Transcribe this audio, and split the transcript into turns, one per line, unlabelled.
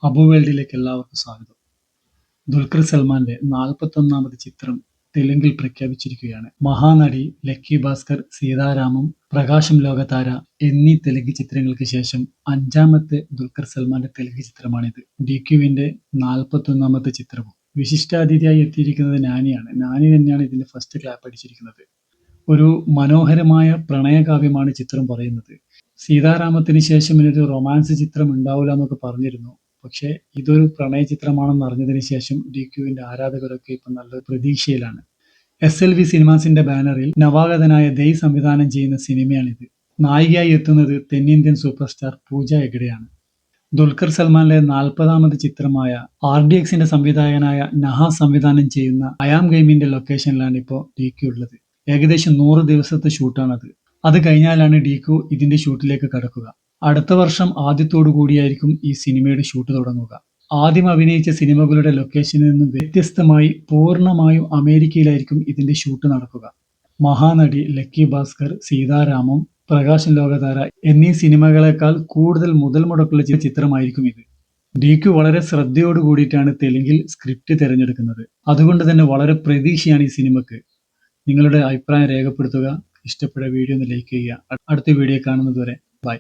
അബു വേൾഡിലേക്ക് എല്ലാവർക്കും സ്വാഗതം. ദുൽഖർ സൽമാന്റെ 41ാമത് ചിത്രം തെലുങ്കിൽ പ്രഖ്യാപിച്ചിരിക്കുകയാണ്. മഹാനടി, ലക്കി ഭാസ്കർ, സീതാരാമം, പ്രകാശം ലോകതാര എന്നീ തെലുങ്ക് ചിത്രങ്ങൾക്ക് ശേഷം 5ാമത്തെ ദുൽഖർ സൽമാന്റെ തെലുങ്ക് ചിത്രമാണിത്. ഡിക്യുവിന്റെ 41ാമത്തെ ചിത്രവും. വിശിഷ്ടാതിഥിയായി എത്തിയിരിക്കുന്നത് നാനിയാണ്. നാനി തന്നെയാണ് ഇതിന്റെ ഫസ്റ്റ് ക്ലാപ്പ് അടിച്ചിരിക്കുന്നത്. ഒരു മനോഹരമായ പ്രണയകാവ്യമാണ് ചിത്രം പറയുന്നത്. സീതാരാമത്തിന് ശേഷം ഇനിയൊരു റൊമാൻസ് ചിത്രം ഉണ്ടാവില്ല എന്നൊക്കെ പറഞ്ഞിരുന്നു. പക്ഷേ ഇതൊരു പ്രണയ ചിത്രമാണെന്ന് അറിഞ്ഞതിന് ശേഷം ഡിക്യുവിന്റെ ആരാധകരൊക്കെ ഇപ്പൊ നല്ല പ്രതീക്ഷയിലാണ്. SLV സിനിമാസിന്റെ ബാനറിൽ നവാഗതനായ ദയ് സംവിധാനം ചെയ്യുന്ന സിനിമയാണിത്. നായികയായി എത്തുന്നത് തെന്നിന്ത്യൻ സൂപ്പർ സ്റ്റാർ പൂജ ഹെഗ്ഡെയാണ്. ദുൽഖർ സൽമാന്റെ 40ാമത് ചിത്രമായ RDXന്റെ സംവിധായകനായ നഹാസ് സംവിധാനം ചെയ്യുന്ന അയാം ഗെയിമിന്റെ ലൊക്കേഷനിലാണ് ഇപ്പോൾ ഡിക്യു ഉള്ളത്. ഏകദേശം 100 ദിവസത്തെ ഷൂട്ടാണത്. അത് കഴിഞ്ഞാലാണ് ഡിക്യു ഇതിന്റെ ഷൂട്ടിലേക്ക് കടക്കുക. അടുത്ത വർഷം ആദ്യത്തോടു കൂടിയായിരിക്കും ഈ സിനിമയുടെ ഷൂട്ട് തുടങ്ങുക. ആദ്യം അഭിനയിച്ച സിനിമകളുടെ ലൊക്കേഷനിൽ നിന്നും വ്യത്യസ്തമായി പൂർണ്ണമായും അമേരിക്കയിലായിരിക്കും ഇതിന്റെ ഷൂട്ട് നടക്കുക. മഹാനടി, ലക്കി ഭാസ്കർ, സീതാരാമം, പ്രകാശം ലോകതാര എന്നീ സിനിമകളെക്കാൾ കൂടുതൽ മുതൽ മുടക്കുള്ള ചിത്രമായിരിക്കും ഇത്. ഡിക്യു വളരെ ശ്രദ്ധയോട് കൂടിയിട്ടാണ് തെലുങ്കിൽ സ്ക്രിപ്റ്റ് തിരഞ്ഞെടുക്കുന്നത്. അതുകൊണ്ട് തന്നെ വളരെ പ്രതീക്ഷയാണ് ഈ സിനിമക്ക്. നിങ്ങളുടെ അഭിപ്രായം രേഖപ്പെടുത്തുക. ഇഷ്ടപ്പെട്ട വീഡിയോ ഒന്ന് ലൈക്ക് ചെയ്യുക. അടുത്ത വീഡിയോ കാണുന്നത് വരെ ബൈ.